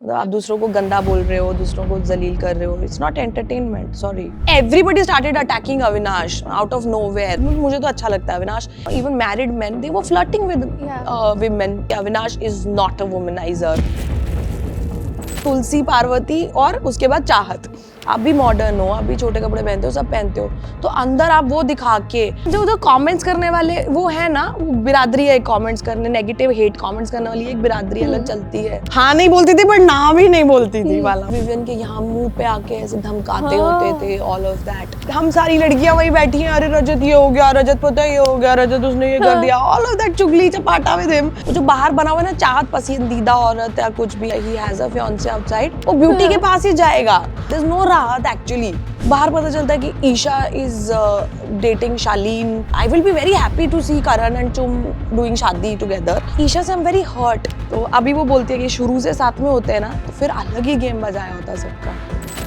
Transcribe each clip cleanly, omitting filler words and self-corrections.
आप दूसरों को गंदा बोल रहे हो, दूसरों को जलील कर रहे हो, it's not entertainment, sorry. Everybody started attacking Avinash out of nowhere. मुझे तो अच्छा लगता है Avinash. Even married men, they were flirting with women. Avinash is not a womaniser. Tulsi, Parvati और उसके बाद चाहत। आप भी मॉडर्न हो, आप भी छोटे कपड़े पहनते हो, सब पहनते हो, तो अंदर आप वो दिखा के जो उधर कमेंट्स करने वाले वो है ना, वो बिरादरी है कमेंट्स करने, नेगेटिव हेट कमेंट्स करने वाली एक बिरादरी अलग चलती है। हाँ नहीं बोलती थी बट ना भी नहीं बोलती थी वाला। विवियन के यहाँ मुंह पे आके ऐसे धमकाते होते थे, ऑल ऑफ दैट। हम सारी लड़कियां वही बैठी हैं, अरे रजत ये हो गया, रजत पता ये हो गया, रजत उसने ये कर दिया, ऑल ऑफ दैट चुगली चपाटा विद हिम। जो बाहर बना हुआ है ना, चाहत पसंदीदा औरत या कुछ भी, he has a fiance outside, वो ब्यूटी के पास ही जाएगा। देयर इज नो राहत एक्चुअली। बाहर पता चलता है कि Isha is dating Shaleen. I will be very happy to see Karan and चुम डूइंग शादी टुगेदर। ईशा से आई एम वेरी हर्ट। तो अभी वो बोलती है कि शुरू से साथ में होते हैं ना, तो फिर अलग ही गेम बजाया होता सबका।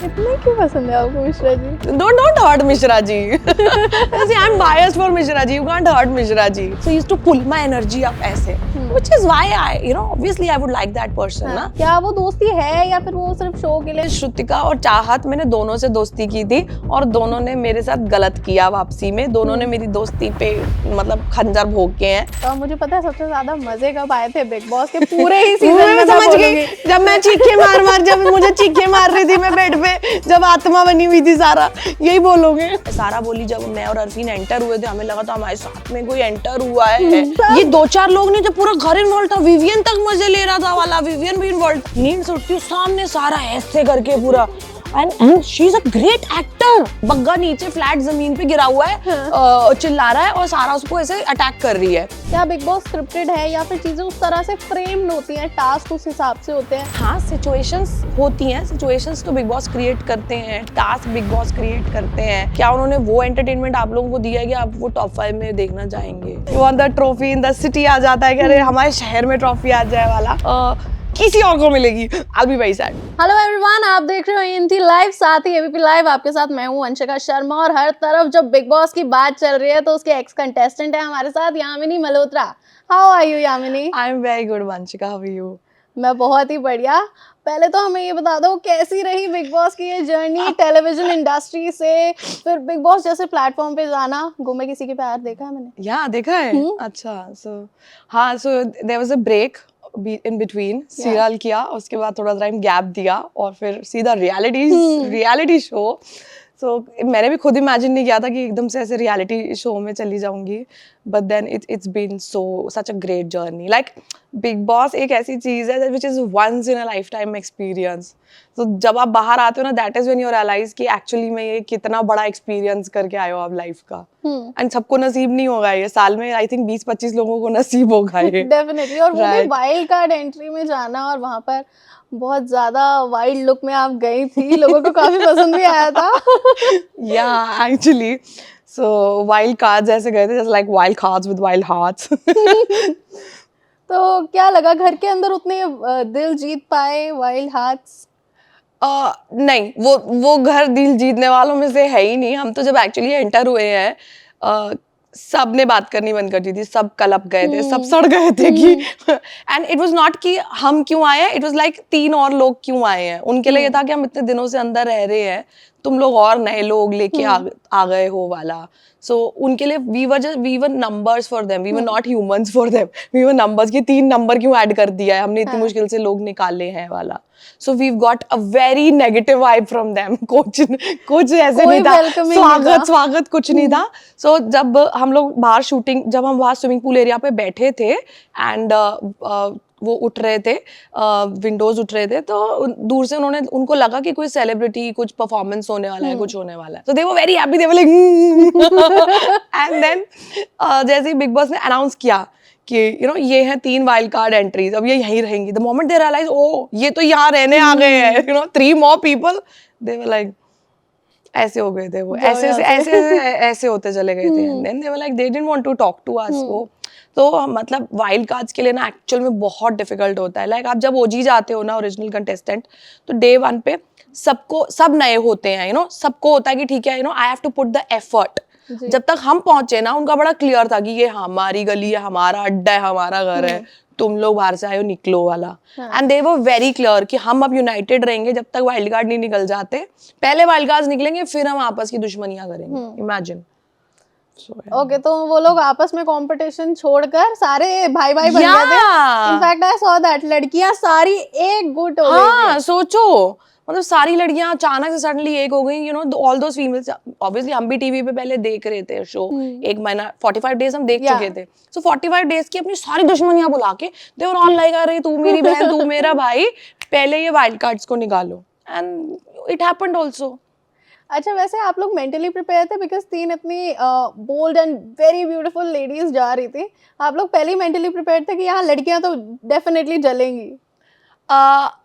इतने क्यों पसंद है आपको Mishra ji? Don't hurt Mishra ji. See, I'm biased for Mishra ji. You can't hurt Mishra ji. So he used to pull my energy up ऐसे, which is why obviously I would like that person ना. क्या वो दोस्ती है या फिर वो सिर्फ शो के लिए? श्रुतिका और चाहत, मैंने दोनों से दोस्ती की थी और दोनों ने मेरे साथ गलत किया वापसी में। दोनों ने मेरी दोस्ती पे मतलब खंजर भोग के हैं। तो मुझे पता है सबसे ज्यादा मजे कब आए थे बिग बॉस के पूरे ही सीजन में। समझ गई, जब मैं चीखे मार जब मुझे चीखे मार रही थी मैं बेड पे, जब आत्मा बनी हुई थी सारा, यही बोलोगे। सारा बोली जब मैं और अरफीन एंटर हुए थे, हमें लगा था हमारे साथ में कोई एंटर हुआ है। ये 2-4 लोग नहीं, जब पूरा घर इन्वॉल्व था, विवियन तक मजे ले रहा था वाला, विवियन भी इन्वॉल्व। नींद से उठती हूँ, सामने सारा ऐसे करके पूरा, and she is a great actor। Bagga नीचे फ्लैट जमीन पे गिरा हुआ है, चिल्ला रहा है और सारा उसको ऐसे अटैक कर रही है। क्या बिग बॉस स्क्रिप्टेड है या फिर चीजें उस तरह से फ्रेम्ड होती हैं, टास्क उस हिसाब से होते हैं? हाँ, सिचुएशंस होती हैं, सिचुएशंस तो बिग बॉस क्रिएट करते हैं, टास्क बिग बॉस क्रिएट करते हैं। क्या उन्होंने वो एंटरटेनमेंट आप लोगों को दिया है कि आप वो टॉप 5 में देखना चाहेंगे? You want the trophy in the city आ जाता है कि अरे हमारे शहर में ट्रॉफी आ जाए वाला, किसी और को मिलेगी। I'll be very sad। Hello everyone, आप देख रहे हो एएनटी लाइव, साथ ही एबीपी लाइव। आपके साथ मैं हूं अंशिका शर्मा और हर तरफ जब बिग बॉस की बात चल रही है तो उसके एक्स कंटेस्टेंट है हमारे साथ Yamini Malhotra. How are you Yamini? I am very good Vanshika, how are you? मैं बहुत ही बढ़िया। पहले तो हमें ये बता दो कैसी रही बिग बॉस की ये जर्नी, टेलीविजन इंडस्ट्री से फिर बिग बॉस जैसे प्लेटफॉर्म पे जाना। गुमे किसी के प्यार देखा है मैंने? या देखा है। अच्छा, so there was a break in between. Serial किया, उसके बाद थोड़ा टाइम गैप दिया और फिर सीधा रियलिटी शो। सो मैंने भी खुद इमेजिन नहीं किया था कि एकदम से ऐसे रियलिटी शो में चली जाऊंगी, but then it's been such a great journey. Like Bigg Boss एक ऐसी चीज है which is once in a lifetime experience. तो जब आप बाहर आते हो ना, that is when you realise कि एक्चुअली में ये कितना बड़ा एक्सपीरियंस करके आए हो आप लाइफ का। एंड सबको नसीब नहीं होगा ये, साल में आई थिंक 20-25 लोगों को नसीब होगा ये। डेफिनेटली। और वो भी वाइल्ड कार्ड एंट्री में जाना, और वहां पर बहुत ज्यादा वाइल्ड लुक में आप गई थी, लोगों को काफी पसंद भी आया था। या एक्चुअली सो वाइल्ड कार्ड्स ऐसे गए थे, just like wild cards with wild hearts. तो क्या लगा घर के अंदर उतने दिल जीत पाए वाइल्ड हार्ट्स? नहीं, वो घर दिल जीतने वालों में से है ही नहीं। हम तो जब एक्चुअली एंटर हुए हैं, सब ने बात करनी बंद कर दी थी, सब कलप गए थे, सब सड़ गए थे कि एंड इट वाज नॉट कि हम क्यों आए हैं, इट वाज लाइक 3 और लोग क्यों आए हैं। उनके लिए ये था कि हम इतने दिनों से अंदर रह रहे हैं, तुम लोग और नए लोग लेके आ गए हो वाला। सो उनके लिए we were numbers for them, we were not humans for them, we were numbers. कि 3 नंबर क्यों ऐड कर दिया है हमने, इतनी मुश्किल से लोग निकाले हैं वाला। So we've got a very negative vibe from them. कुछ ऐसे नहीं था, स्वागत कुछ नहीं था। सो जब हम लोग बाहर जब हम वहाँ स्विमिंग पूल एरिया पे बैठे थे एंड वो उठ रहे थे, विंडोज उठ रहे थे, तो दूर से उनको लगा कि कोई सेलिब्रिटी, कुछ परफॉर्मेंस होने वाला है, कुछ होने वाला है। तो they were very happy, they were like and then जैसे ही बिग बॉस ने अनाउंस किया कि ये है 3 वाइल्ड कार्ड एंट्रीज, अब ये यहीं रहेंगी, द मोमेंट दे रियलाइज ओ ये तो यहाँ रहने आ गए हैं, 3 more people, they were like ऐसे हो गए थे वो, ऐसे होते चले गए थे। And then they were like they didn't want to talk to us. वो तो मतलब वाइल्ड कार्ड्स के लिए ना एक्चुअल में बहुत डिफिकल्ट होता है। लाइक आप जब ओजी जाते हो ना, ओरिजिनल कंटेस्टेंट, तो डे 1 पे सब नए होते हैं, सबको होता है कि ठीक है, I have to put the effort. जब तक हम पहुंचे ना, उनका बड़ा क्लियर था कि ये हमारी गली है, हमारा अड्डा है, हमारा घर है, तुम लोग बाहर से आए हो निकलो वाला। हाँ। And they were very clear कि हम अब यूनाइटेड रहेंगे जब तक वाइल्ड कार्ड नहीं निकल जाते, पहले वाइल्ड कार्ड निकलेंगे फिर हम आपस की दुश्मनियां करेंगे, इमेजिन। ओके, तो वो लोग आपस में कंपटीशन छोड़कर सारे भाई भाई बन गए थे। Yeah. In fact I saw that लड़कियां सारी एक गुट हो गई हाँ सोचो, मतलब सारी लड़कियां अचानक से सडनली एक हो गई, you know all those females. Obviously हम भी टीवी पे पहले देख रहे थे शो, एक महीना 45 डेज हम देख चुके थे। सो 45 डेज की अपनी सारी दुश्मनियां बुला के दे वर ऑल लाइक अरे तू मेरी बहन तू मेरा भाई, पहले ये वाइल्ड कार्ड्स को निकालो, एंड इट हैपेंड आल्सो। अच्छा, वैसे आप लोग मेंटली प्रिपेयर थे बिकॉज 3 इतनी bold and very beautiful ladies जा रही थी, आप लोग पहले ही मेंटली प्रिपेयर थे कि यहाँ लड़कियां तो डेफिनेटली जलेंगी?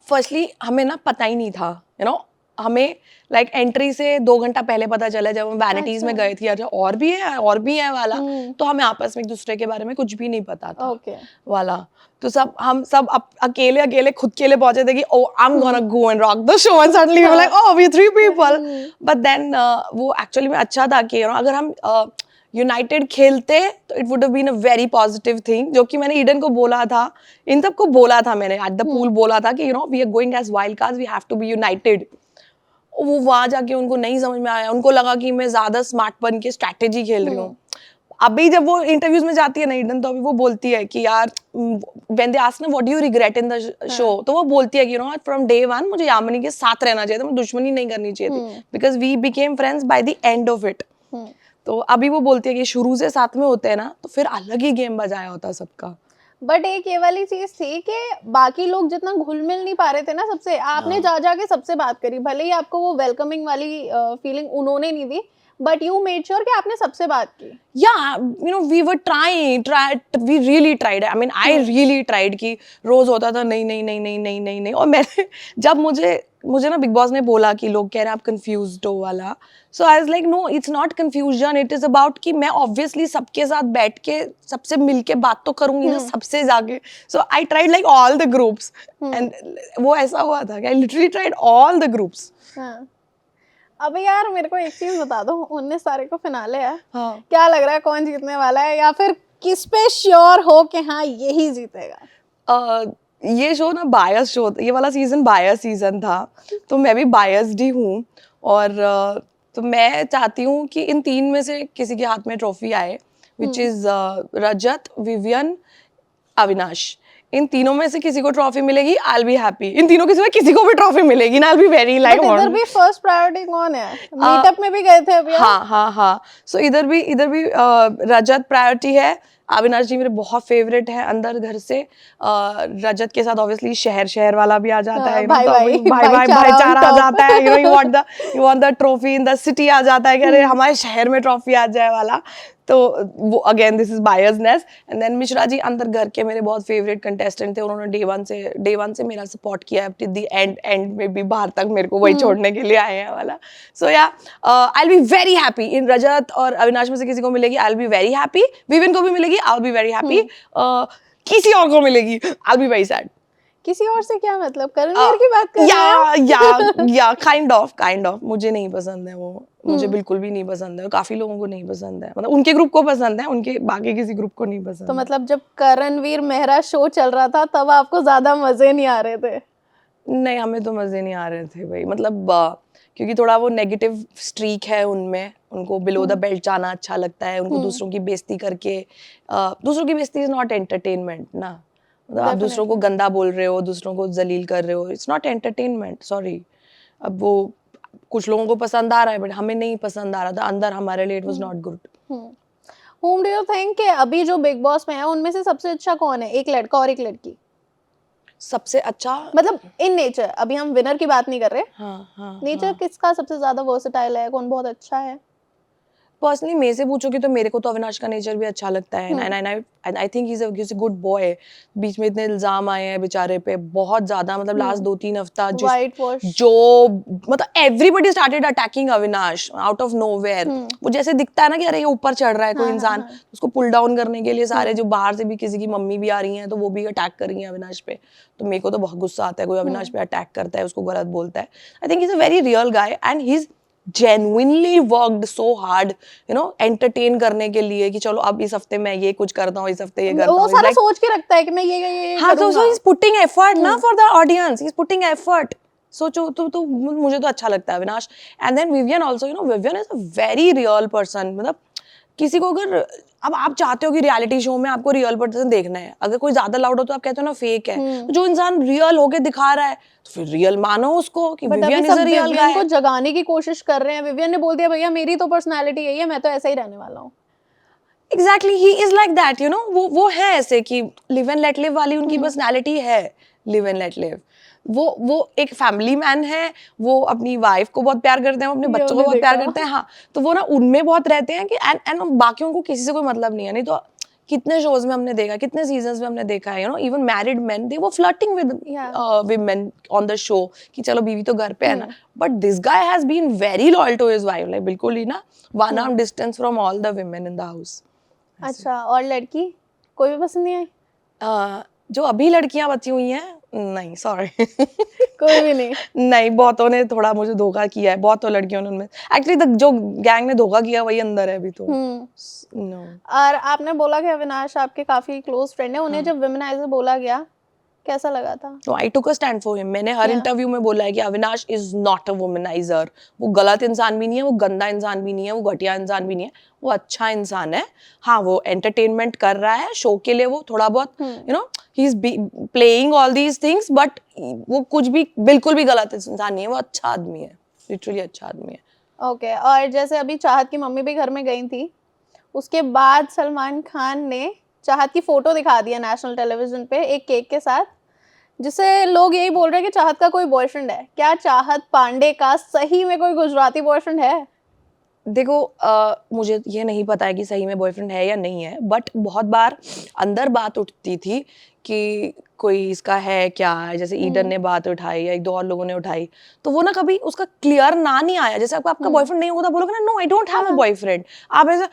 फर्स्टली हमें ना पता ही नहीं था, यू नो हमें लाइक एंट्री से 2 घंटा पहले पता चला जब हम वैनिटीज में गए थे, अच्छा और भी है वाला। तो हमें आपस में एक दूसरे के बारे में कुछ भी नहीं पता था वाला। तो हम सब अकेले खुद के लिए पहुंचे थे कि oh I am gonna go and rock the show, and suddenly we were like oh we 3 people. But then वो एक्चुअली में अच्छा था कि यू नो अगर हम यूनाइटेड खेलते तो it would have been a very positive thing, जो कि मैंने ईडन को बोला था, इन सबको बोला था मैंने एट द पूल, बोला था कि you know we are going as wild cards, we have to be united. वो वहां जाके उनको नहीं समझ में आया, उनको लगा कि मैं ज्यादा स्मार्ट बन के स्ट्रैटेजी खेल रही हूँ। अभी जब वो इंटरव्यूज में जाती है ना ईडन, तो अभी वो बोलती है कि यार व्हेन दे आस्क ना what do you regret in the show, तो वो बोलती है कि यू नो फ्रॉम डे 1 मुझे यामिनी के साथ रहना चाहिए था, मुझे दुश्मनी नहीं करनी चाहिए थी, because we became friends by the end of it. तो अभी वो बोलती है कि शुरू से साथ में होते हैं ना तो फिर अलग ही गेम बजाया होता सबका। बट एक ये वाली चीज थी कि बाकी लोग जितना घुल मिल नहीं पा रहे थे ना सबसे, आपने जा के सबसे बात करी, भले ही आपको वो वेलकमिंग वाली फीलिंग उन्होंने नहीं दी, बट यू मेड श्योर कि आपने सबसे बात की। Yeah, you know, we were we really tried. I mean, I really tried कि रोज होता था नहीं, और मैंने जब मुझे ना बिग बॉस ने बोला कि लोग कह रहे हैं आप कंफ्यूज्ड हो वाला, so I was like no it's not confusion, it is about कि मैं ऑब्वियसली सबके साथ बैठ के सबसे मिल के बात तो करूंगी ना सबसे जाके। So I tried like all the groups, and वो ऐसा हुआ था कि I literally tried all the groups. अबे यार मेरे को एक चीज बता दो, 19 तारीख को फिनाले है, क्या लग रहा है कौन जीतने वाला है, या फिर किस पे श्योर हो कि हाँ यही जीतेगा? ये शो ना बायस शो, ये वाला सीजन बायस सीजन था, तो मैं भी बायस्ड ही हूँ, और तो मैं चाहती हूँ कि इन 3 में से किसी के हाथ में ट्रॉफी आए, which is Rajat, Vivian, Avinash. इन तीनों में से किसी को ट्रॉफी मिलेगी, आई विल बी हैप्पी। इन तीनों में किसी को भी ट्रॉफी मिलेगी ना, I will be very like. इधर भी फर्स्ट प्रायोरिटी कौन है? मीटअप में भी गए थे अभी। हाँ। सो इधर भी रजत प्रायोरिटी है। अविनाश जी मेरे बहुत फेवरेट है अंदर घर से। रजत के साथ ऑब्वियसली शहर वाला भी आ जाता है, भाईचारा आ जाता है, you want the trophy in the city आ जाता है कि अरे हमारे शहर में ट्रॉफी आ जाए वाला। तो वो again this is biasness. And then Mishra ji अंदर घर के मेरे बहुत फेवरेट कंटेस्टेंट थे, उन्होंने डे वन से मेरा सपोर्ट किया टिल द एंड में भी, बाहर तक मेरे को वही छोड़ने के लिए आए हैं वाला। So yeah I will be very happy. इन रजत और अविनाश में से किसी को मिलेगी, I will be very happy. Vivian को भी मिलेगी, I will be very happy. किसी और को मिलेगी, I will be very sad. किसी और से क्या मतलब, करणवीर की बात कर रहे हैं? या काइंड ऑफ मुझे नहीं पसंद है वो, मुझे बिल्कुल भी नहीं पसंद है, काफी लोगों को नहीं पसंद है, मतलब उनके ग्रुप को पसंद है, उनके बाकी किसी ग्रुप को नहीं पसंद। तो मतलब जब करणवीर मेहरा शो चल रहा था तब आपको ज्यादा मजे नहीं आ रहे थे? नहीं, हमें तो मजे नहीं आ रहे थे भाई, मतलब क्योंकि थोड़ा वो नेगेटिव स्ट्रीक है उनमें, उनको बिलो द बेल्ट जाना अच्छा लगता है, उनको दूसरों की बेइज्जती करके, दूसरों की बेइज्जती इज नॉट एंटरटेनमेंट ना, मतलब आप दूसरों को गंदा बोल रहे हो, दूसरों को जलील कर रहे हो, इट्स नॉट एंटरटेनमेंट, सॉरी। अब वो कुछ लोगों को पसंद आ रहा है बट हमें नहीं पसंद आ रहा था अंदर, हमारे लिए it was not good. Whom do you think कि अभी जो बिग बॉस में है उनमें से सबसे अच्छा कौन है, एक लड़का और एक लड़की? सबसे अच्छा मतलब इन नेचर, अभी हम विनर की बात नहीं कर रहे। हाँ, नेचर किसका सबसे ज्यादा वर्सेटाइल है, कौन बहुत अच्छा है? पर्सनली मेरे से पूछोगे तो मेरे को तो अविनाश का नेचर भी अच्छा लगता है, and I think he is a good boy. बीच में इतने इल्जाम आए हैं बेचारे पे बहुत ज्यादा, मतलब लास्ट 2-3 हफ्ता जो मतलब everybody started attacking Avinash out of nowhere. वो जैसे दिखता है ना कि अरे ये ऊपर चढ़ रहा है कोई इंसान, उसको पुल डाउन करने के लिए सारे जो बाहर से भी किसी की मम्मी भी आ रही हैं तो वो भी अटैक कर रही हैं अविनाश पे। तो मेरे को तो बहुत गुस्सा आता है कोई अविनाश पे अटैक करता है, उसको गलत बोलता है। आई think he is a very real guy and he is genuinely worked so hard, you know, entertain करने के लिए कि चलो अब इस हफ्ते मैं ये कुछ करता हूँ, इस हफ्ते ये करता वो हूँ. सारा सोच के रखता है कि मैं ये हाँ, तो करूंगा. he's putting effort ना for the audience. He's putting effort. सोचो तो मुझे तो अच्छा लगता है Avinash. And then Vivian also, you know, Vivian is a very real person. मतलब किसी को अगर अब आप चाहते हो कि रियलिटी शो में आपको रियल पर्सन देखना है, अगर कोई ज्यादा लाउड हो तो आप कहते हो ना फेक है. तो जो इंसान रियल होके दिखा रहा है तो फिर रियल मानो उसको कि बट अभी विवियन इज सब अ रियल विवियन को गाय. जगाने की कोशिश कर रहे हैं. विवियन ने बोल दिया भैया मेरी तो पर्सनालिटी यही है, मैं तो ऐसा ही रहने वाला हूँ. Exactly he is like that, you know. वो है ऐसे कि लिव एंड लेट लिव वाली उनकी पर्सनालिटी है. लिव एंड लेट लिव, वो एक फैमिली मैन है. वो अपनी वाइफ को बहुत प्यार करते हैं, वो अपने ये बच्चों को हमने बहुत प्यार देखा. करते हैं. हाँ, तो वो ना उनमें बहुत रहते हैं कि एंड बाकियों को किसी से कोई मतलब नहीं है. नहीं तो कितने शोज में हमने देखा, कितने सीजन्स में हमने देखा है, you know, even married men they वो flirting with women on the show कि चलो बीवी तो घर पे है ना. But this guy has been very loyal to his wife, like बिल्कुल ही ना one arm distance from all the women in the house. अच्छा, और लड़की कोई भी पसंद नहीं आई? जो अभी लड़कियां बची हुई हैं, नहीं सॉरी. कोई भी नहीं. नहीं, बहुतों ने थोड़ा मुझे धोखा किया है. बहुतों लड़कियों ने उनमें एक्चुअली जो गैंग ने धोखा किया वही अंदर है अभी तो. नो. और आपने बोला कि अविनाश आपके काफी क्लोज फ्रेंड है, उन्हें जब विमेनाइजर बोला गया कैसा लगा था? तो आई टुक अ स्टैंड फॉर हिम. मैंने हर Yeah. इंटरव्यू में बोला है कि Avinash is not a womaniser. वो गलत इंसान भी नहीं है, वो गंदा इंसान भी नहीं है, वो घटिया इंसान भी नहीं है. वो अच्छा इंसान है. हाँ, वो एंटरटेनमेंट कर रहा है शो के लिए, वो थोड़ा बहुत you know he is playing all these things, but वो कुछ भी बिल्कुल भी गलत इंसान नहीं है. वो अच्छा आदमी है, लिटरली अच्छा आदमी है. ओके. और जैसे अभी चाहत की मम्मी भी घर में गई थी, उसके बाद सलमान खान ने चाहत की फोटो दिखा दिया नेशनल टेलीविजन पे एक केक के साथ, जिससे लोग यही बोल रहे हैं कि चाहत का कोई बॉयफ्रेंड है. क्या चाहत पांडे का सही में कोई गुजराती बॉयफ्रेंड है? देखो मुझे ये नहीं पता है कि सही में बॉयफ्रेंड है या नहीं है, बट बहुत बार अंदर बात उठती थी कि कोई इसका है क्या. जैसे ईडन ने बात उठाई या एक दो और लोगों ने उठाई, तो वो ना कभी उसका क्लियर ना नहीं आया. जैसे आपका बॉयफ्रेंड नहीं होगा तो बोलोगे ना no I don't have a boyfriend. आप ऐसे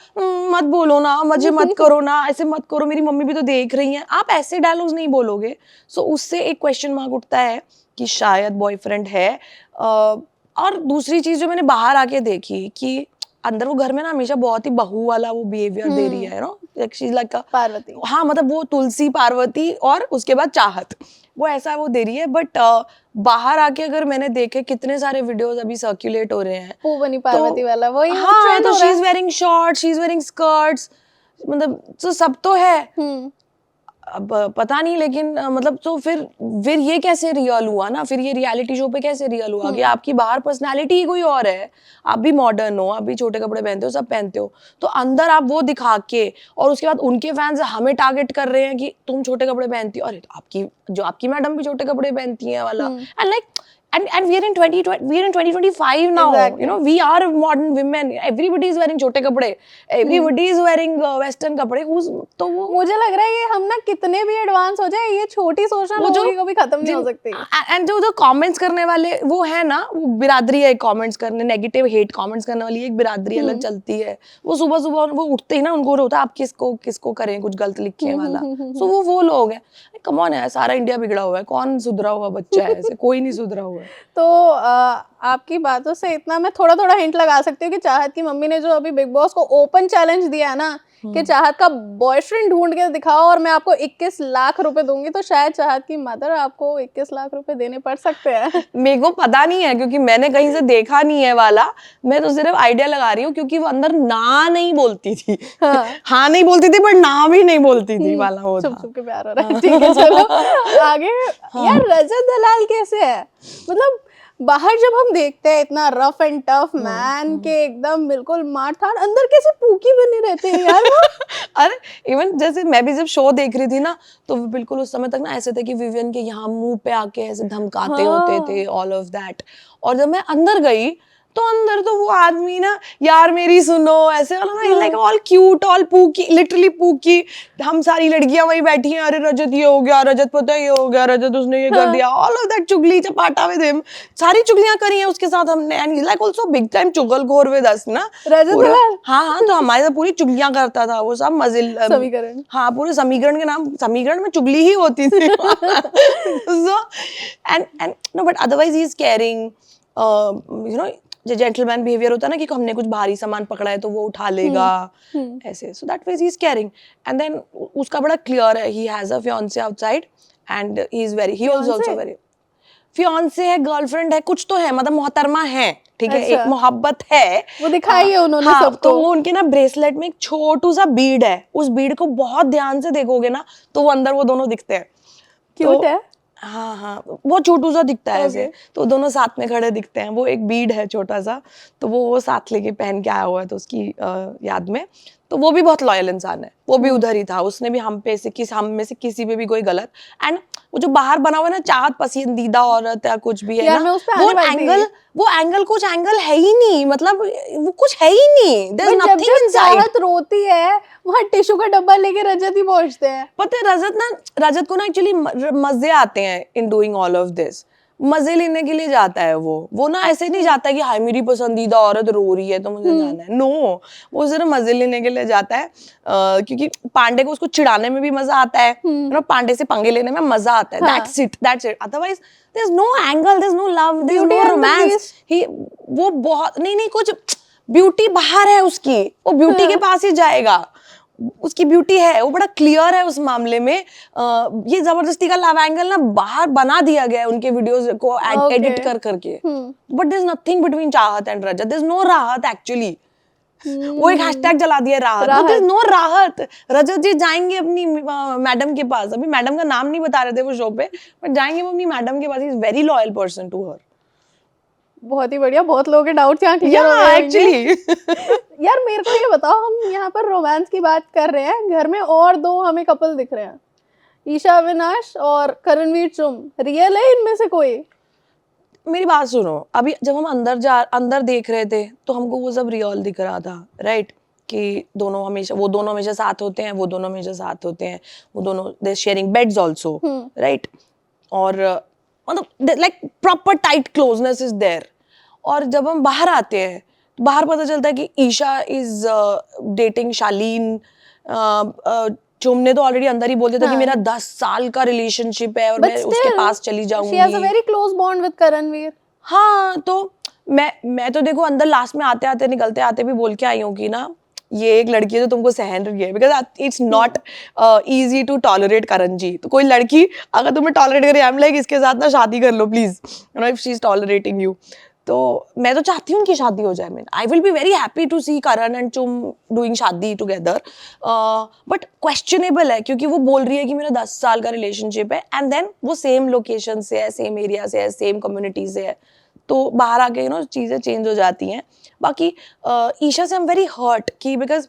मत बोलो ना, मुझे मत करो ना, ऐसे मत करो, मेरी मम्मी भी तो देख रही हैं. आप ऐसे डायलॉग्स नहीं बोलोगे. सो उससे एक क्वेश्चन मार्क उठता है कि शायद बॉयफ्रेंड है. और दूसरी चीज जो मैंने बाहर आके देखी कि अंदर वो घर में ना हमेशा बहुत ही बहू वाला वो बिहेवियर दे रही है, no, she is like Parvati. हाँ, मतलब वो तुलसी पार्वती और उसके बाद चाहत, वो ऐसा वो दे रही है. बट बाहर आके अगर मैंने देखे कितने सारे वीडियोस अभी सर्कुलेट हो रहे हैं, पूवनी पार्वती वाला वही हाँ, ट्रेंड तो हो शी रहा is wearing short, she is wearing skirts, मतलब तो सब तो है. है. अब पता नहीं, लेकिन मतलब तो फिर ये कैसे रियल हुआ ना, फिर ये रियलिटी शो पे कैसे रियल हुआ कि आपकी बाहर पर्सनालिटी ही कोई और है. आप भी मॉडर्न हो, आप भी छोटे कपड़े पहनते हो, सब पहनते हो, तो अंदर आप वो दिखा के और उसके बाद उनके फैंस हमें टारगेट कर रहे हैं कि तुम छोटे कपड़े पहनती हो, अरे तो आपकी मैडम भी छोटे कपड़े पहनती हैं वाला. And like and we are in 2025 now. Exactly. You know, we are modern women. Everybody is wearing छोटे कपड़े, everybody is wearing western कपड़े. तो वो मुझे लग रहा है ये हम ना कितने भी एडवांस हो जाए, ये छोटी सोच ना लोगों की कभी खत्म नहीं हो सकती. एंड जो कमेंट्स करने वाले वो है ना, वो बिरादरी है कमेंट्स करने, नेगेटिव हेट कमेंट्स करने वाली एक बिरादरी अलग चलती है. वो सुबह सुबह वो उठते ही ना उनको होता है आप किसको करें कुछ गलत लिखे वाला. सो वो लोग हैं. कम ऑन है, सारा इंडिया बिगड़ा हुआ है, कौन सुधरा हुआ बच्चा है, ऐसे कोई नहीं सुधरा हुआ है. तो आपकी बातों से इतना मैं थोड़ा थोड़ा हिंट लगा सकती हूँ कि चाहत की मम्मी ने जो अभी बिग बॉस को ओपन चैलेंज दिया है ना कि चाहत का बॉयफ्रेंड ढूंढ के दिखाओ और मैं आपको 21 लाख रुपए दूंगी, तो शायद चाहत की मदर आपको 21 लाख रुपए देने पड़ सकते हैं. मेरे को पता नहीं है क्योंकि मैंने कहीं से देखा नहीं है वाला. मैं तो सिर्फ आइडिया लगा रही हूँ क्योंकि वो अंदर ना नहीं बोलती थी. हाँ नहीं बोलती थी बट ना भी नहीं बोलती थी वाला वो चुप चुप के प्यार हो रहा है. ठीक है चलो आगे. यार रजत दलाल कैसे है? मतलब बाहर जब हम देखते हैं इतना रफ एंड टफ मैन के एकदम बिल्कुल मार ठाड़, अंदर कैसे पूकी बने रहते हैं यार वो. अरे इवन जैसे मैं भी जब शो देख रही थी ना तो बिल्कुल उस समय तक ना ऐसे थे कि विवियन के यहाँ मुंह पे आके ऐसे धमकाते होते थे, ऑल ऑफ दैट. और जब मैं अंदर गई तो अंदर तो वो आदमी ना यार मेरी सुनो ऐसे वाला ना, like all cute, all pookie, literally pookie. हम सारी लड़कियां वही बैठी हैं, अरे रजत ये हो गया, रजत पता ये हो गया, रजत उसने ये कर दिया, ऑल ऑफ दैट चुगली चपाटा विद हिम. सारी चुगलियां करी हैं उसके साथ हमने. And like also big time चुगलखोर विद अस ना रजत दलाल. हाँ, तो हमारे साथ पूरी चुगलियां करता था वो सब मजिल. समीकरण. हाँ, पूरे समीकरण के नाम, समीकरण में चुगली ही होती थी. So and no but otherwise he is caring, you know, जो जेंटलमैन बिहेवियर होता है ना कि हमने कुछ भारी सामान पकड़ा है तो वो उठा लेगा ऐसे, so that way he is caring. And then उसका बड़ा क्लियर है, he has a fiance outside and he is very, he also very, fiance है, गर्लफ्रेंड है, कुछ तो है, मतलब मोहतरमा है, ठीक है, एक मोहब्बत है, वो दिखाई है उन्होंने हाँ, सबको. तो वो उनके ना ब्रेसलेट में एक छोटू सा बीड है, उस बीड को बहुत ध्यान से देखोगे ना तो वो अंदर वो दोनों दिखते हैं. क्यूट है. हाँ हाँ, वो छोटू सा दिखता है ऐसे, तो दोनों साथ में खड़े दिखते हैं. वो एक बीड है छोटा सा, तो वो साथ लेके पहन के आया हुआ है, तो उसकी याद में. तो वो भी बहुत लॉयल इंसान है, वो भी उधर ही था, उसने भी हम में से किसी पे भी कोई गलत. एंड वो जो बाहर बना हुआ है ना, चाहत पसंदीदा औरत या कुछ भी है यार, ना, मैं उस पे आने वाली थी. वो एंगल कुछ एंगल है ही नहीं, मतलब वो कुछ है ही नहीं. देयर इज जब नथिंग जब इनसाइड. चाहत रोती है वहाँ टिश्यू का डब्बा लेके रजत ही पहुंचते हैं. पता है रजत को ना एक्चुअली मजे आते हैं in doing all of this. मजे लेने के लिए जाता है वो ना ऐसे नहीं जाता है कि हाय मेरी पसंदीदा औरत रो रही है तो मुझे जाना है. नो, वो सिर्फ मजे लेने के लिए जाता है, क्योंकि पांडे को उसको चिढ़ाने में भी मजा आता है, पांडे से पंगे लेने में मजा आता है. That's it. Otherwise there is no angle, there is no love, there is no romance. वो बहुत नहीं कुछ ब्यूटी बाहर है उसकी, वो ब्यूटी के पास ही जाएगा. उसकी ब्यूटी है, वो बड़ा क्लियर है उस मामले में. ये जबरदस्ती का लव एंगल ना बाहर बना दिया गया है उनके वीडियोस को एडिट कर करके. But there is nothing between Chahat and Rajat. There is no राहत एक्चुअली. वो एक हैशटैग चला दिया राहत. देयर इज नो राहत. रजत जी जाएंगे अपनी मैडम के पास, अभी मैडम का नाम नहीं बता रहे थे वो शो पे, बट जाएंगे वो अपनी मैडम के पास. He is very loyal person to her. बहुत ही बढ़िया, बहुत लोगों के डाउट्स यहाँ क्लियर हो गए एक्चुअली. यार मेरे को ये बताओ, हम यहाँ पर रोमांस की बात कर रहे हैं, घर में और दो हमें कपल दिख रहे हैं, ईशा अविनाश और करणवीर चुम. रियल है इनमें से कोई? मेरी बात सुनो, अभी जब हम अंदर देख रहे थे तो हमको वो सब रियल दिख रहा था, राइट? कि वो दोनों हमेशा साथ होते हैं, वो दोनों हमेशा साथ होते हैं, वो दोनों they sharing beds also, right? और मतलब like proper tight closeness is there. और जब हम बाहर आते हैं तो बाहर पता चलता है कि ईशा इज डेटिंग शालीन. चुम ने तो ऑलरेडी अंदर ही बोल दिया था कि मेरा 10 साल का रिलेशनशिप है और मैं उसके पास चली जाऊंगी. She has a very close bond with Karanveer. हाँ, तो मैं तो देखो अंदर लास्ट में आते आते निकलते आते भी बोल के आई हूँ कि ना ये एक लड़की है जो तुमको सहन रही है, because it's not easy to tolerate Karan ji. तो कोई लड़की अगर तुम्हें टॉलरेट करे, आई एम लाइक इसके साथ ना शादी कर लो please, you know, if she is tolerating you. तो मैं तो चाहती हूँ उनकी शादी हो जाए. मैं I will be very happy to see Karan and चुम डूइंग शादी टुगेदर. बट क्वेश्चनेबल है क्योंकि वो बोल रही है कि मेरा 10 साल का रिलेशनशिप है, एंड देन वो सेम लोकेशन से है, सेम एरिया से है, सेम कम्युनिटी से है. तो बाहर आके चीजें चेंज हो जाती हैं. बाकी ईशा से आई एम वेरी हर्ट कि बिकॉज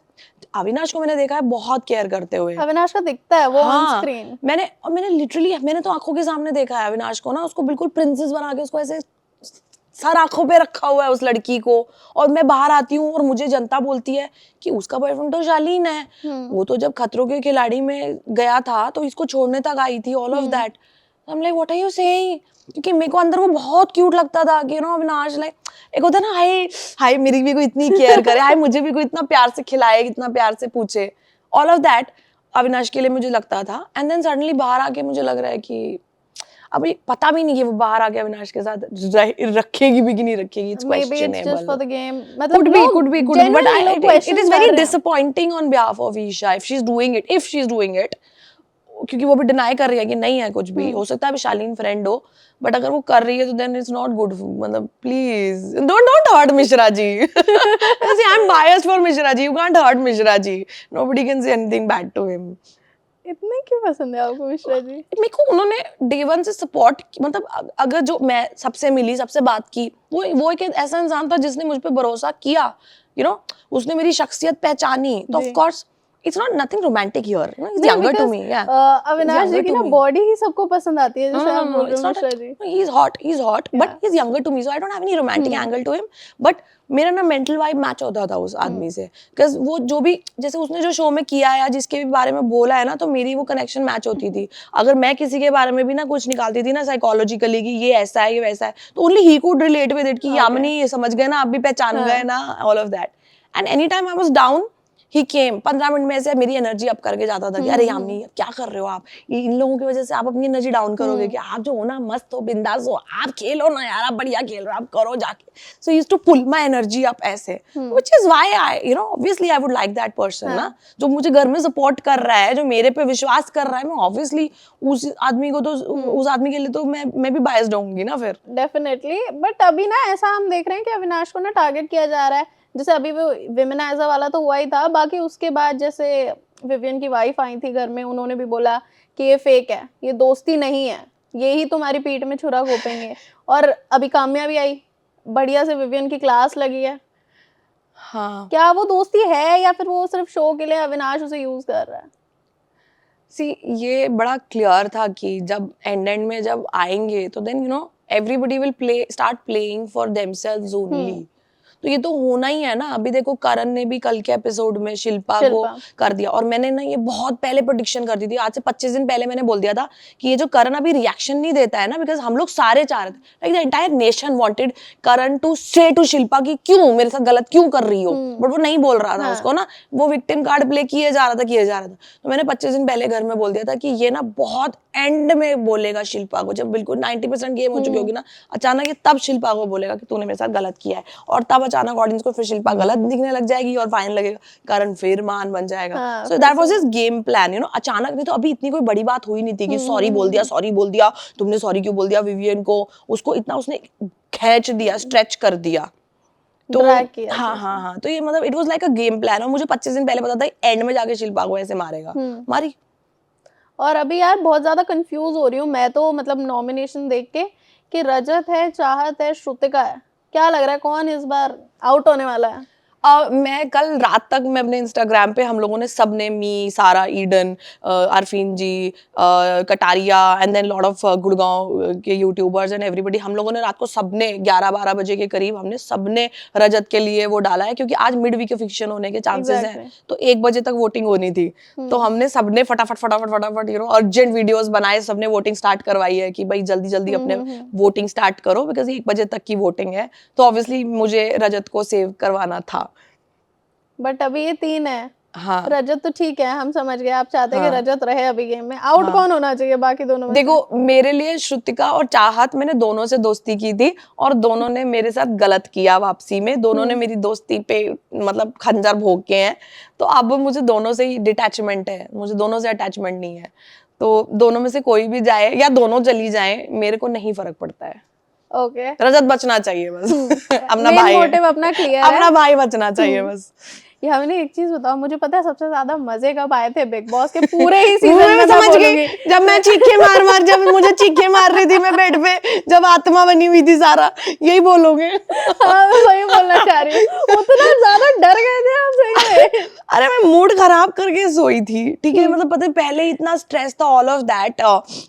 अविनाश को मैंने देखा है बहुत केयर करते हुए. अविनाश का दिखता है वो ऑन स्क्रीन. मैंने लिटरली मैंने तो आंखों के सामने देखा है अविनाश को ना, उसको बिल्कुल प्रिंसेस बना के उसको ऐसे सर आंखों पे रखा हुआ है उस लड़की को. और मैं बाहर आती हूँ और मुझे जनता बोलती है कि उसका बॉयफ्रेंड तो शालीन है, वो तो जब खतरों के खिलाड़ी में गया था तो इसको छोड़ने तक आई थी, all of that. I am like what are you saying? क्योंकि मेरे को अंदर वो बहुत क्यूट लगता था कि अविनाश लाइक एक होता है ना, हाय मेरी भी कोई इतनी केयर करे, हाय मुझे भी कोई इतना प्यार से खिलाए, इतना प्यार से पूछे, ऑल ऑफ दैट अविनाश के लिए मुझे लगता था. एंड देन सडनली बाहर आके मुझे लग रहा है कि अभी पता भी नहीं कि वो बाहर आके अविनाश के साथ रखेगी भी कि नहीं रखेगी. It's questionable. Just for the game. मतलब could be but it is very disappointing on behalf of Isha if she's doing it क्योंकि वो भी डिनाई कर रही है कि नहीं है कुछ भी. हो सकता है अभी शालीन फ्रेंड हो, बट अगर वो कर रही है तो देन इट्स नॉट गुड. मतलब please don't hurt Mishra ji. See, I'm biased for Mishra ji. You can't hurt Mishra ji. Nobody can say anything bad to him. इतने क्यों पसंद है आपको मिश्रा जी? मेरे को उन्होंने डे वन से सपोर्ट, मतलब अगर जो मैं सबसे मिली, सबसे बात की, वो एक ऐसा इंसान था जिसने मुझ पे भरोसा किया, उसने मेरी शख्सियत पहचानी. तो of course it's not nothing romantic here, he's younger to me. Yeah, Avinash ji की ना बॉडी ही सबको पसंद आती है, जैसे आप बोल रहे हो Mishra ji. he's hot but he's younger to me, so I don't have any romantic angle to him. But मेरा ना मेंटल वाइब मैच होता था उस आदमी से, बिकॉज वो जो भी, जैसे उसने जो शो में किया या जिसके भी बारे में बोला है ना, तो मेरी वो कनेक्शन मैच होती थी. अगर मैं किसी के बारे में भी ना कुछ निकालती थी ना साइकोलॉजिकली कि ये ऐसा है, ये वैसा है, तो only he could relate with it कि यामिनी ये समझ गए ना, आप भी पहचान गए ना, all of that. And any time I was down, he came 15 minute में ऐसे मेरी एनर्जी अप करके जाता था कि अरे यामिनी क्या कर रहे हो आप, इन लोगों की वजह से आप अपनी एनर्जी डाउन करोगे कि आप जो हो ना मस्त हो, बिंदास हो, आप खेलो ना यार, आप बढ़िया खेल रहे हो, आप करो जाके. So used to pull my energy up ऐसे, which is why I you know obviously I would like that person ना, जो मुझे घर में सपोर्ट कर रहा है, जो मेरे पे विश्वास कर रहा है. मैं ऑब्वियसली उस आदमी को तो उस आदमी के लिए तो मैं भी बायस्ड होंगी ना फिर. डेफिनेटली. बट अभी ना ऐसा हम देख रहे हैं कि अविनाश को ना टारगेट किया जा रहा है. जैसे अभी वो विमेनाइजर वाला तो हुआ ही था, बाकी उसके बाद जैसे विवियन की वाइफ आई थी घर में, उन्होंने भी बोला कि ये फेक है, ये दोस्ती नहीं है, ये ही तुम्हारी पीठ में छुरा घोपेंगे. और अभी काम्या भी आई, बढ़िया से विवियन की क्लास लगी है. हाँ, क्या वो दोस्ती है या फिर वो सिर्फ शो के लिए अविनाश उसे यूज कर रहा है? सी ये बड़ा क्लियर था कि जब एंड में जब आएंगे तो then you know everybody will start playing for themselves only. तो ये तो होना ही है ना. अभी देखो करण ने भी कल के एपिसोड में शिल्पा को कर दिया, और मैंने ना ये बहुत पहले प्रेडिक्शन कर दी थी, आज से 25 दिन पहले मैंने बोल दिया था कि ये जो करण अभी रिएक्शन नहीं देता है ना, बिकॉज हम लोग सारे चाह रहे थे, like the entire nation wanted Karan to say to Shilpa कि क्यों मेरे साथ गलत क्यों कर रही हो, बट वो नहीं बोल रहा था. उसको ना वो विक्टिम कार्ड प्ले किए जा रहा था. तो मैंने 25 दिन पहले घर में बोल दिया था कि ये ना बहुत एंड में बोलेगा शिल्पा को, जब बिल्कुल 90% गेम हो चुकी होगी ना, अचानक ये तब शिल्पा को बोलेगा कि तूने मेरे साथ गलत किया है, और तब अचानक ऑडियंस को फिर शिल्पा गलत दिखने लग जाएगी और फाइन लगेगा, करण फिर मान बन जाएगा. So that was his game plan, you know. अचानक नहीं तो अभी इतनी कोई बड़ी बात हुई नहीं थी कि सॉरी बोल दिया, तुमने सॉरी क्यों बोल दिया विवियन को, उसको इतना उसने खींच दिया, स्ट्रेच कर दिया. तो हाँ, तो ये मतलब it was like a game plan, और मुझे 25 दिन पहले पता था एंड में जाके शिल्पा को ऐसे मारेगा. मारी. और अभी यार बहुत ज्यादा कंफ्यूज हो रही हूँ मैं तो, मतलब नॉमिनेशन देख के, कि रजत है, चाहत है, श्रुतिका है. क्या लग रहा है कौन इस बार आउट होने वाला है? मैं कल रात तक मैं अपने इंस्टाग्राम पे हम लोगों ने सबने, me, Sara, Eden, Arfeen ji, Kataria and then lot of Gurgaon के यूट्यूबर्स एंड एवरीबडी, हम लोगों ने रात को सबने 11-12 बजे के करीब हमने सबने रजत के लिए वो डाला है, क्योंकि आज मिड वीक फिक्शन होने के चांसेस हैं, तो 1 बजे तक वोटिंग होनी थी. तो हमने सबने फटाफट यू नो अर्जेंट वीडियोस बनाए, सबने वोटिंग स्टार्ट करवाई है कि भाई जल्दी जल्दी अपने वोटिंग स्टार्ट करो, बिकॉज 1 बजे तक की वोटिंग है. तो ऑब्वियसली मुझे रजत को सेव करवाना था. बट अभी ये 3 है. हाँ. रजत तो ठीक है, हम समझ गए, आप चाहते हैं कि रजत रहे अभी गेम में. आउट कौन होना चाहिए बाकी दोनों में? देखो मेरे लिए श्रुतिका और चाहत, मैंने दोनों से दोस्ती की थी और दोनों ने मेरे साथ गलत किया वापसी में. दोनों ने मेरी दोस्ती पे मतलब खंजर भोग के हैं, तो अब मुझे दोनों से ही डिटैचमेंट है, मुझे दोनों से अटैचमेंट नहीं है. तो दोनों में से कोई भी जाए या दोनों चली जाए, मेरे को नहीं फर्क पड़ता है. ओके. रजत बचना चाहिए बस. अपना भाई मोटिव अपना क्लियर है, अपना भाई बचना चाहिए बस. ये मैंने एक चीज बताओ, मुझे पता है सबसे ज्यादा मजे कब आए थे बिग बॉस के पूरे ही सीजन में? समझ गई, जब मैं चीखे मार जब मुझे चीखे मार रही थी मैं बेड पे, जब आत्मा बनी हुई थी सारा, यही बोलोगे? हाँ, मैं वही बोलना चाह रही हूँ. उतना ज्यादा डर गए थे आप सही में. अरे मैं मूड खराब करके सोई थी, ठीक है. मतलब पता है पहले इतना स्ट्रेस था, ऑल ऑफ दैट,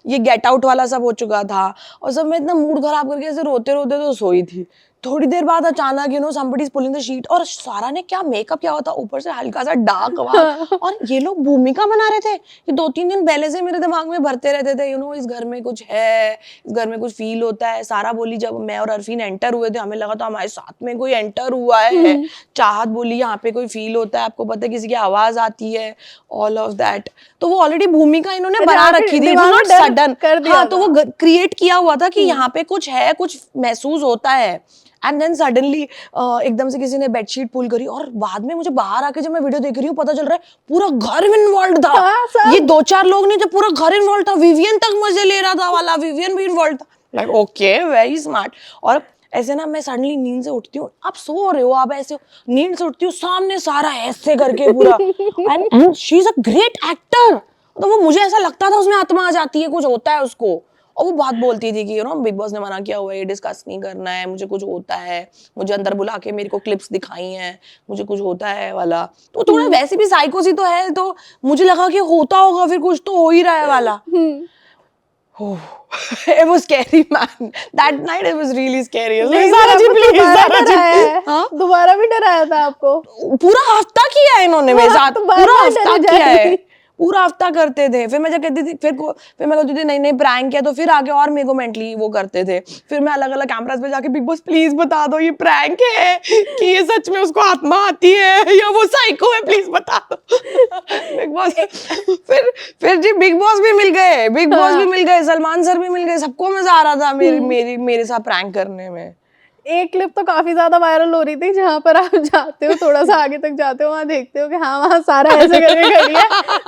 ये गेट आउट वाला सब हो चुका था, और सब मैं इतना मूड खराब करके ऐसे रोते रोते तो सोई थी. थोड़ी देर बाद अचानक you know somebody is pulling the sheet, और सारा ने क्या मेकअप किया हुआ था, ऊपर से हल्का सा डार्क हुआ, और ये लोग भूमिका बना रहे थे कि 2-3 दिन पहले से मेरे दिमाग में भरते रहते थे, यू नो इस घर में कुछ है, इस घर में कुछ फील होता है. सारा बोली जब मैं और अरफीन एंटर हुए थे, हमें लगा था हमारे साथ में कोई एंटर हुआ है. चाहत बोली यहाँ पे कोई फील होता है, आपको पता है किसी की आवाज आती है, ऑल ऑफ दैट. तो वो ऑलरेडी भूमिका इन्होंने बना रखी थी, सडन. हाँ, तो वो क्रिएट किया हुआ था कि यहाँ पे कुछ है, कुछ महसूस होता है. एंड देन सडनली एकदम से किसी ने बेडशीट पुल करी, और बाद में मुझे बाहर आके जब मैं वीडियो देख रही हूँ पता चल रहा है पूरा घर इन्वॉल्व था. ये 2-4 लोग नहीं, जब पूरा घर इन्वॉल्व था. विवियन तक मजे ले रहा था वाला, विवियन भी इन्वॉल्व था. Like okay, very smart. और ऐसे ना मैं सडनली नींद से उठती हूँ, आप सो रहे हो, आप ऐसे नींद से उठती हूँ, सामने सारा ऐसे करके पूरा, and she is a great actor. तो वो मुझे ऐसा लगता था उसमें आत्मा आ जाती है, कुछ होता है उसको. और वो बात बोलती थी कि यू नो बिग बॉस ने मना किया हुआ है, ये डिस्कस नहीं करना है, मुझे कुछ होता है, मुझे अंदर बुला के मेरे को क्लिप्स दिखाई हैं, मुझे कुछ होता है वाला. तो थोड़ा वैसे भी साइको सी तो है, तो मुझे लगा कि होता होगा, फिर कुछ तो हो ही रहा है वाला. It was scary, man. That night it was really scary. सारा जी प्लीज, सारा जी दोबारा भी डराया था आपको? पूरा हफ्ता किया है इन्होंने मेरे साथ, पूरा हफ्ता किया है. पूरा हफ्ता करते थे। फिर मैं जब कहती थी, फिर मैं कहती थी नहीं नहीं प्रैंक किया, तो फिर आके और मेरे को मेंटली वो करते थे। फिर मैं अलग अलग कैमरास पे जाके बिग बॉस प्लीज बता दो ये प्रैंक है कि ये सच में उसको आत्मा आती है या वो साइको है, प्लीज बता दो। बिग बॉस फिर जी बिग बॉस भी मिल गए, बिग बॉस भी मिल गए, सलमान सर भी मिल गए, सबको मजा आ रहा था मेरे साथ प्रैंक करने में। एक क्लिप तो काफी ज्यादा वायरल हो रही थी जहाँ पर आप जाते हो, थोड़ा सा आगे तक जाते हो, वहाँ देखते हो कि हाँ वहाँ सारा ऐसे करके खड़ी है,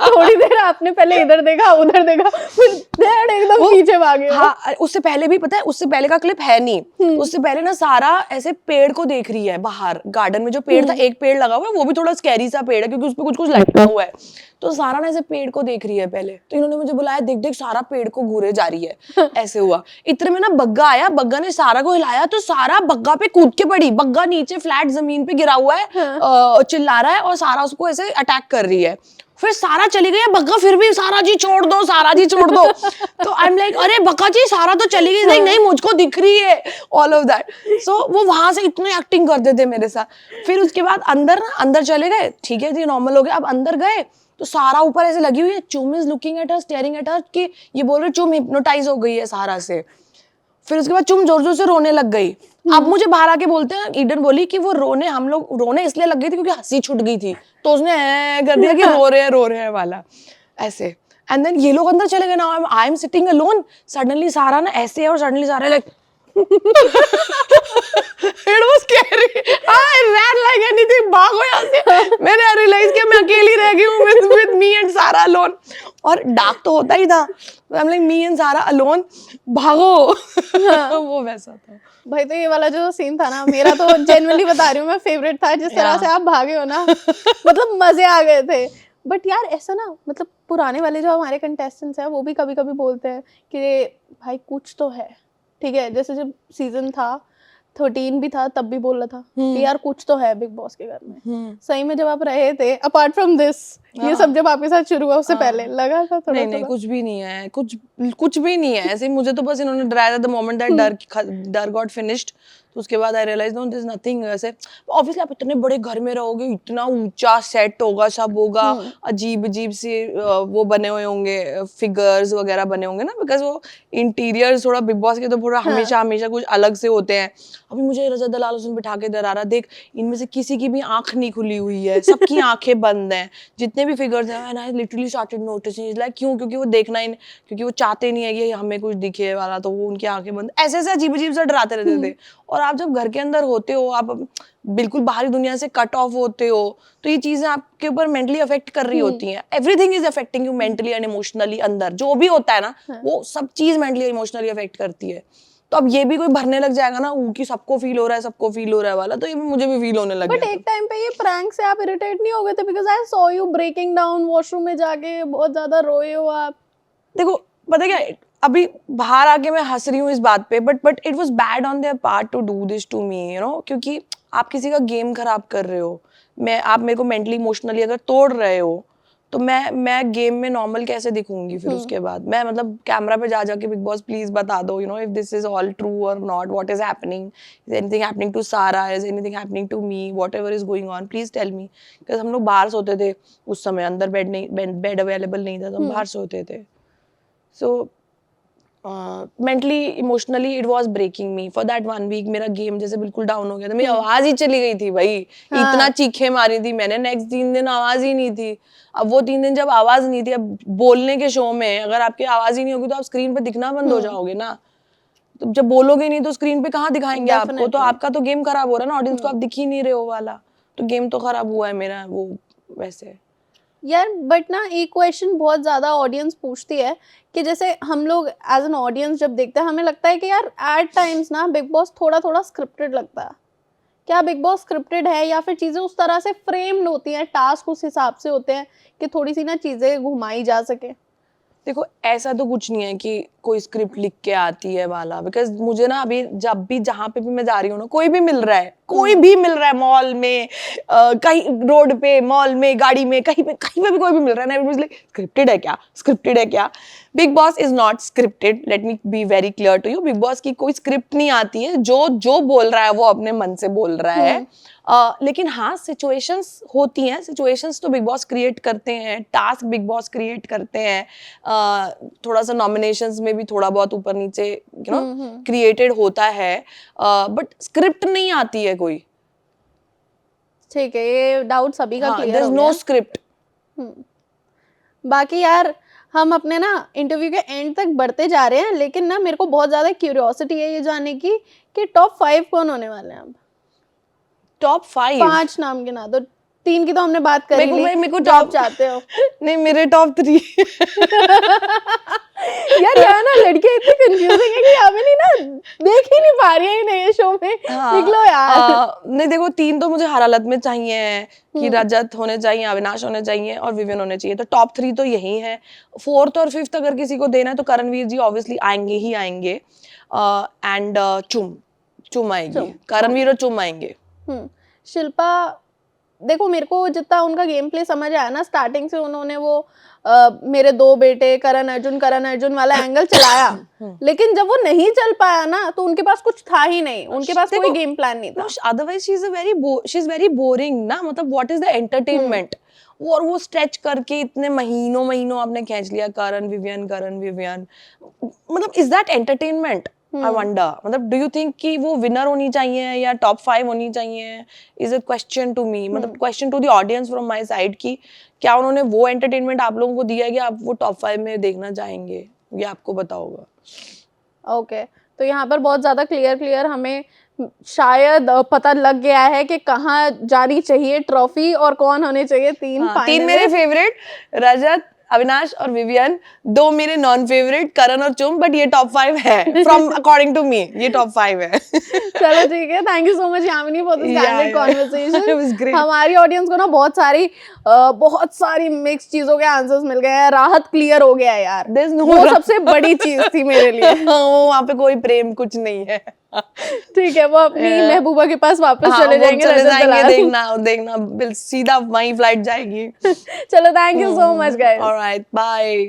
थोड़ी देर आपने पहले इधर देखा उधर देखा, फिर धड़ एकदम पीछे भागे हो। हाँ, उससे पहले भी पता है, उससे पहले का क्लिप है नहीं, उससे पहले ना सारा ऐसे पेड़ को देख रही है बाहर, गार्डन में जो पेड़ था, एक पेड़ लगा हुआ है, वो भी थोड़ा स्कैरी सा पेड़ है क्योंकि उसपे कुछ कुछ लटका हुआ है, तो सारा ना ऐसे पेड़ को देख रही है पहले। तो इन्होंने मुझे बुलाया, देख देख सारा पेड़ को घूरे जा रही है, ऐसे हुआ। इतने में ना बग्गा आया, बग्गा ने सारा को हिलाया, तो सारा बग्गा पे कूद के पड़ी, बग्गा नीचे फ्लैट जमीन पे गिरा हुआ है, चिल्ला रहा है और सारा उसको ऐसे अटैक कर रही है। फिर सारा चली गई, बग्गा फिर भी सारा जी छोड़ दो, सारा जी छोड़ दो। तो आई एम लाइक अरे बग्गा जी सारा तो चली गई, नहीं नहीं मुझको दिख रही है, ऑल ऑफ दैट। सो वो वहां से इतने एक्टिंग करते थे मेरे साथ। फिर उसके बाद अंदर चले गए, ठीक है जी नॉर्मल हो गया। अब अंदर गए तो सारा ऊपर ऐसे लगी हुई है, चुम is looking at her, staring at her, कि ये बोल रहे चुम हिप्नोटाइज हो गई है सारा से। फिर उसके बाद चुम जोर जोर से रोने लग गई। अब मुझे बाहर आके बोलते हैं, ईडन बोली कि वो हम लोग रोने इसलिए लग गई थी क्योंकि हंसी छूट गई थी, तो उसने कर दिया कि रो रहे हैं वाला ऐसे। एंड देन ये लोग अंदर चले गए, now I am sitting alone, suddenly सारा ना ऐसे है और सडनली सारा like It was scary. I ran like anything. भागो यहाँ से। मैंने रियलाइज किया मैं अकेली रह गई हूँ with me and Sara alone. और डार्क तो होता ही था। I'm like me and Sara alone. भागो। वो वैसा था। भाई तो ये वाला जो सीन था ना, मेरा तो जेन्युइनली बता रही हूँ मैं, फेवरेट था। जिस तरह से आप भागे हो ना, मतलब मजे आ गए थे। बट यार ऐसा ना, मतलब पुराने वाले जो हमारे कंटेस्टेंट्स हैं वो भी कभी कभी बोलते हैं कि भाई कुछ तो है, ठीक है। जैसे जब सीजन था 13 भी था, तब भी बोल रहा था कि यार कुछ तो है बिग बॉस के घर में। सही में जब आप रहे थे, अपार्ट फ्रॉम दिस, ये सब जब आपके साथ शुरू हुआ उससे पहले लगा था थोड़ा? नहीं कुछ भी नहीं है, कुछ भी नहीं है ऐसे। मुझे तो बस इन्होंने डराया था, द मोमेंट दैट डर गॉट फिनिश्ड, तो उसके बाद आई रियलाइज नो दिस नथिंग। ऐसे ऑब्वियसली आप इतने बड़े घर में रहोगे, इतना ऊंचा सेट होगा, सब होगा, अजीब सी वो बने हुए होंगे, फिगर्स वगैरह बने होंगे ना, बिकॉज वो इंटीरियर थोड़ा बिग बॉस के तो पूरा हमेशा कुछ अलग से होते हैं। अभी मुझे रजा दलाल हुसैन बिठा के डरा रहा, देख इनमें से किसी की भी आंख नहीं खुली हुई है, सबकी आंखें बंद हैं, जितने भी फिगर्स हैं। And I literally started noticing, like क्यों? क्योंकि वो देखना ही, क्योंकि वो चाहते नहीं है कि हमें कुछ दिखे वाला, तो वो उनकी आंखें बंद ऐसे अजीब से डराते रहते थे। और आप जब घर के अंदर होते हो, आप बिल्कुल बाहरी दुनिया से कट ऑफ होते हो, तो ये चीजें आपके ऊपर मेंटली अफेक्ट कर रही होती हैं। Everything is affecting you mentally and emotionally. अंदर जो भी होता है ना, वो सब चीज मेंटली इमोशनली अफेक्ट करती है। तो अब ये भी कोई भरने लग जाएगा ना कि सबको फील हो रहा है वाला, तो ये मुझे भी फील होने लग गया। बट एक टाइम पे ये प्रैंक से आप इरिटेट नहीं हो गए थे? Because I saw you breaking down, washroom में जाके बहुत ज्यादा रोए हो आप। देखो पता क्या, अभी बाहर आके मैं हंस रही हूँ इस बात पे, but it was bad on their part to do this to me, you know, क्योंकि आप किसी का गेम खराब कर रहे हो। आप मेरे को मेंटली इमोशनली अगर तोड़ रहे हो, तो मैं गेम में नॉर्मल कैसे दिखूंगी फिर? उसके बाद मैं मतलब कैमरा पे जाके बिग बॉस प्लीज बता दो, you know, if this is all true और not, what is happening, is anything happening to Sara, is anything happening to me, whatever is going on, please tell me. Because हम लोग बाहर सोते थे उस समय, अंदर बेड अवेलेबल नहीं था, तो हम बाहर सोते थे। So mentally emotionally it was breaking me for that 1 week. मेरा गेम जैसे बिल्कुल डाउन हो गया था, मेरी आवाज ही चली गई थी भाई। इतना चीखे मारी थी मैंने, नेक्स्ट 3 दिन आवाज ही नहीं थी। अब वो 3 दिन जब आवाज नहीं थी, अब बोलने के शो में अगर आपकी आवाज ही नहीं होगी तो आप स्क्रीन पे दिखना बंद हो जाओगे ना। तो जब बोलोगे नहीं तो स्क्रीन पे कहाँ दिखाएंगे आपको? तो आपका तो गेम खराब हो रहा है ना, ऑडियंस को आप दिख ही नहीं रहे हो वाला, तो गेम तो खराब हुआ है मेरा वो वैसे। यार बट ना एक क्वेश्चन बहुत ज्यादा ऑडियंस पूछती है कि जैसे हम लोग एज एन ऑडियंस जब देखते हैं, हमें लगता है कि यार एट टाइम्स ना बिग बॉस थोड़ा स्क्रिप्टेड लगता है। क्या बिग बॉस स्क्रिप्टेड है, या फिर चीजें उस तरह से फ्रेम्ड होती हैं, टास्क उस हिसाब से होते हैं कि थोड़ी सी ना चीजें घुमाई जा सके? देखो ऐसा तो कुछ नहीं है कि कोई स्क्रिप्ट लिख के आती है वाला, बिकॉज मुझे ना अभी जब भी जहाँ पे भी मैं जा रही हूँ ना, कोई भी मिल रहा है मॉल में, कहीं रोड पे, मॉल में, गाड़ी में, कहीं पे भी कोई भी मिल रहा है ना, स्क्रिप्टेड है क्या? Bigg Boss is not scripted, let me be very clear to you. Bigg Boss की कोई स्क्रिप्ट नहीं आती है, जो जो बोल रहा है वो अपने मन से बोल रहा है। लेकिन हाँ, सिचुएशंस होती हैं, सिचुएशंस तो बिग बॉस क्रिएट करते हैं, टास्क बिग बॉस क्रिएट करते हैं, थोड़ा सा नॉमिनेशंस में भी थोड़ा बहुत ऊपर नीचे यू नो क्रिएटेड होता है, बट स्क्रिप्ट नहीं आती है कोई। ठीक है, ये डाउट सभी का हाँ, क्लियर देयर हो इज गया। No script. बाकी यार हम अपने ना इंटरव्यू के एंड तक बढ़ते जा रहे हैं, लेकिन ना मेरे को बहुत ज्यादा क्यूरियोसिटी है ये जानने की कि टॉप 5 कौन होने वाले हैं अब। टॉप 5 5 नाम गिना दो, 3 की तो हमने बात कर ही ली। मेरे को टॉप चाहते हो? नहीं, मेरे टॉप 3 यार यार ना लड़कियां इतनी कंफ्यूजिंग है कि हमें नहीं ना देख ही नहीं पा रही है नए शो में। निकलो यार। नहीं देखो, 3 तो मुझे हर हालत में चाहिए कि रजत होने चाहिए, अविनाश होने चाहिए और विवियन होने चाहिए, तो टॉप 3 तो यही है। 4th और 5th अगर किसी को देना है तो करणवीर जी ऑब्वियसली आएंगे ही आएंगे, एंड चुम आएगी, करणवीर और चुम आएंगे। शिल्पा, देखो मेरे को जितना उनका गेम प्ले समझ आया ना, स्टार्टिंग से उन्होंने वो मेरे 2 बेटे करण अर्जुन वाला एंगल चलाया, लेकिन जब वो नहीं चल पाया ना तो उनके पास कुछ था ही नहीं, उनके पास कोई गेम प्लान नहीं था। Otherwise she is very boring ना, मतलब व्हाट इज द एंटरटेनमेंट। और वो स्ट्रेच करके इतने महीनों आपने खींच लिया, करण विवियन, मतलब is that entertainment? I wonder, मतलब डू यू थिंक कि वो विनर होनी चाहिए या टॉप 5 होनी चाहिए? Is a question to me, मतलब question to the audience from my side कि क्या उन्होंने वो एंटरटेनमेंट आप लोगों को दिया है कि आप वो टॉप 5 में देखना चाहेंगे, ये आपको पता होगा। ओके, तो यहाँ पर बहुत ज्यादा क्लियर हमें शायद पता लग गया है कि कहाँ जानी चाहिए ट्रॉफी और कौन होने चाहिए 3 3 मेरे फेवरेट, रजत, अविनाश और विवियन। 2 मेरे नॉन फेवरेट, करण और चुम, बट ये टॉप 5 है फ्रॉम अकॉर्डिंग टू मी, ये टॉप 5 है। चलो ठीक है, thank you so much Yamini for this candid It was great. Conversation. हमारी ऑडियंस को ना बहुत सारी मिक्स चीजों के आंसर्स मिल गए हैं, राहत क्लियर हो गया है यार। वो सबसे बड़ी चीज थी मेरे लिए। वहाँ पे कोई प्रेम कुछ नहीं है। ठीक है, वो अपनी महबूबा के पास वापस चले जाएंगे, देखना सीधा वहीं फ्लाइट जाएगी। चलो, thank you so much guys. Alright, bye.